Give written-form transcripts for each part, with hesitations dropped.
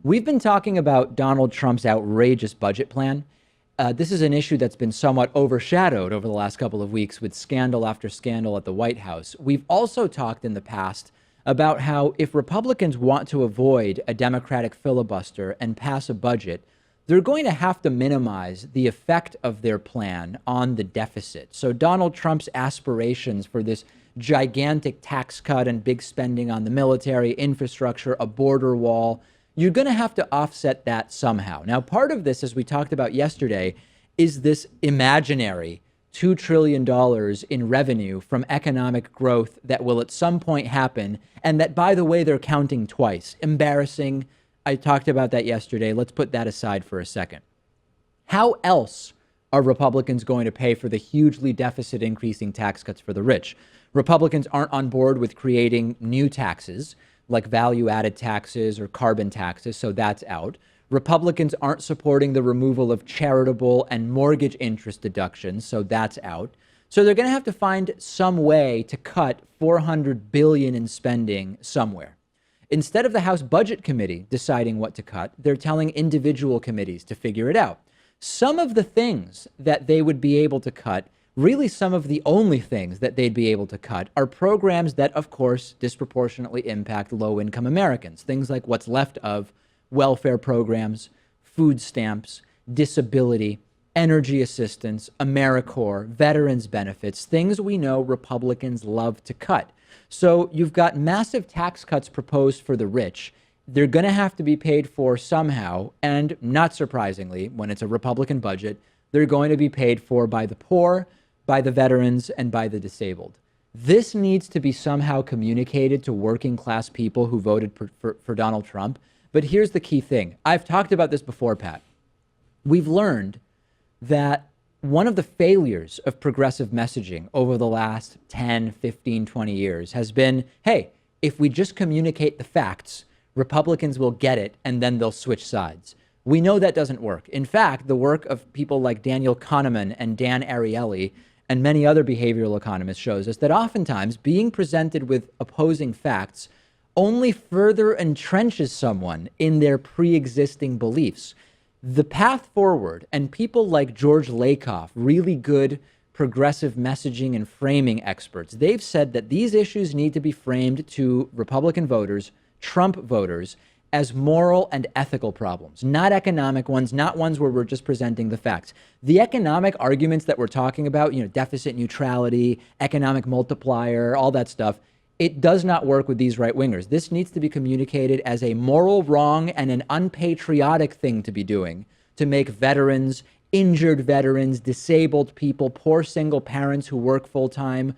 We've been talking about Donald Trump's outrageous budget plan. This is an issue that's been somewhat overshadowed over the last couple of weeks with scandal after scandal at the White House. We've also talked in the past about how if Republicans want to avoid a Democratic filibuster and pass a budget, they're going to have to minimize the effect of their plan on the deficit. So Donald Trump's aspirations for this gigantic tax cut and big spending on the military, infrastructure, a border wall, you're going to have to offset that somehow. Now, part of this, as we talked about yesterday, is this imaginary $2 trillion in revenue from economic growth that will at some point happen. And that, by the way, they're counting twice. Embarrassing. I talked about that yesterday. Let's put that aside for a second. How else are Republicans going to pay for the hugely deficit increasing tax cuts for the rich? Republicans aren't on board with creating new taxes like value-added taxes or carbon taxes, so that's out. Republicans aren't supporting the removal of charitable and mortgage interest deductions, so that's out. So they're going to have to find some way to cut $400 billion in spending somewhere. Instead of the House Budget Committee deciding what to cut, they're telling individual committees to figure it out. Some of the things that they would be able to cut, really some of the only things that they'd be able to cut, are programs that, of course, disproportionately impact low-income Americans. Things like what's left of welfare programs, food stamps, disability, energy assistance, AmeriCorps, veterans benefits, things we know Republicans love to cut. So you've got massive tax cuts proposed for the rich. They're going to have to be paid for somehow, and not surprisingly, when it's a Republican budget, they're going to be paid for by the poor, by the veterans, and by the disabled. This needs to be somehow communicated to working class people who voted for Donald Trump. But here's the key thing. I've talked about this before, Pat. We've learned that one of the failures of progressive messaging over the last 10, 15, 20 years has been, hey, if we just communicate the facts, Republicans will get it and then they'll switch sides. We know that doesn't work. In fact, the work of people like Daniel Kahneman and Dan Ariely and many other behavioral economists shows us that oftentimes being presented with opposing facts only further entrenches someone in their pre-existing beliefs. The path forward, and people like George Lakoff, really good progressive messaging and framing experts, they've said that these issues need to be framed to Republican voters, Trump voters, as moral and ethical problems, not economic ones, not ones where we're just presenting the facts. The economic arguments that we're talking about, deficit neutrality, economic multiplier, all that stuff, it does not work with these right-wingers. This needs to be communicated as a moral wrong and an unpatriotic thing to be doing to make veterans, injured veterans, disabled people, poor single parents who work full-time,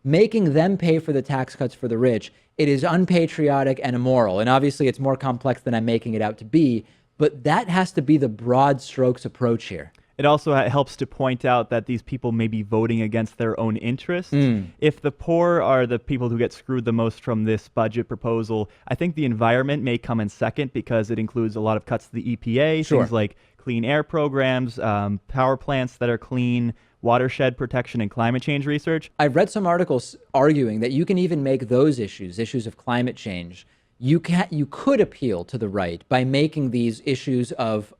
making them pay for the tax cuts for the rich. It is unpatriotic and immoral. And obviously it's more complex than I'm making it out to be, but that has to be the broad strokes approach here. It also helps to point out that these people may be voting against their own interests. If the poor are the people who get screwed the most from this budget proposal, I think the environment may come in second because it includes a lot of cuts to the EPA, Sure. things like clean air programs, power plants that are clean, watershed protection, and climate change research. I've read some articles arguing that you can even make those issues of climate change, you could appeal to the right by making these issues of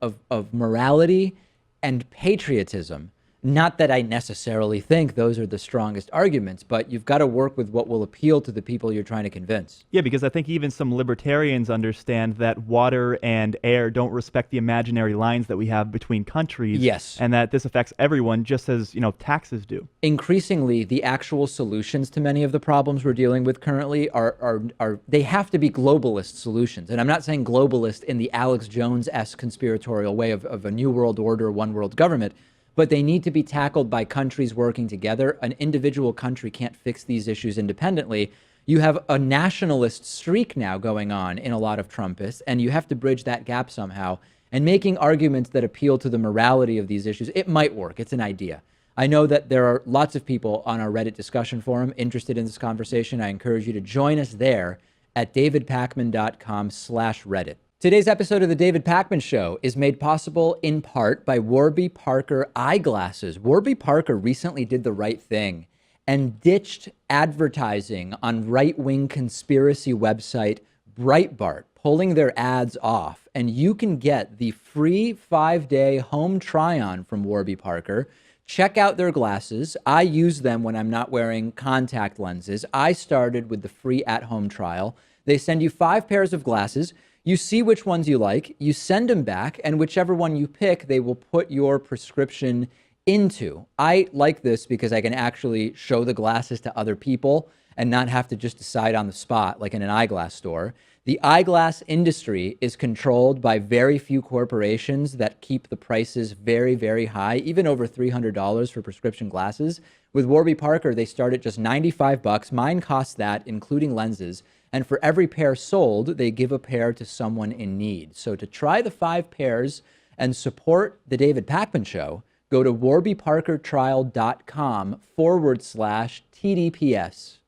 morality and patriotism. Not that I necessarily think those are the strongest arguments, but you've got to work with what will appeal to the people you're trying to convince. Yeah, because I think even some libertarians understand that water and air don't respect the imaginary lines that we have between countries. Yes. And that this affects everyone just as, taxes do. Increasingly, the actual solutions to many of the problems we're dealing with currently are they have to be globalist solutions. And I'm not saying globalist in the Alex Jones-esque conspiratorial way of a new world order, one world government, but they need to be tackled by countries working together. An individual country can't fix these issues independently. You have a nationalist streak now going on in a lot of Trumpists, and you have to bridge that gap somehow. And making arguments that appeal to the morality of these issues, it might work. It's an idea. I know that there are lots of people on our Reddit discussion forum interested in this conversation. I encourage you to join us there at davidpakman.com/Reddit. Today's episode of The David Pakman Show is made possible in part by Warby Parker eyeglasses. Warby Parker recently did the right thing and ditched advertising on right-wing conspiracy website Breitbart, pulling their ads off, and you can get the free 5-day home try-on from Warby Parker. Check out their glasses. I use them when I'm not wearing contact lenses. I started with the free at-home trial. They send you 5 pairs of glasses. You see which ones you like. You send them back, and whichever one you pick, they will put your prescription into. I like this because I can actually show the glasses to other people and not have to just decide on the spot like in an eyeglass store. The eyeglass industry is controlled by very few corporations that keep the prices very, very high, even over $300 for prescription glasses. With Warby Parker, they start at just $95. Mine costs that, including lenses. And for every pair sold, they give a pair to someone in need. So to try the 5 pairs and support the David Pakman Show, go to warbyparkertrial.com/TDPS.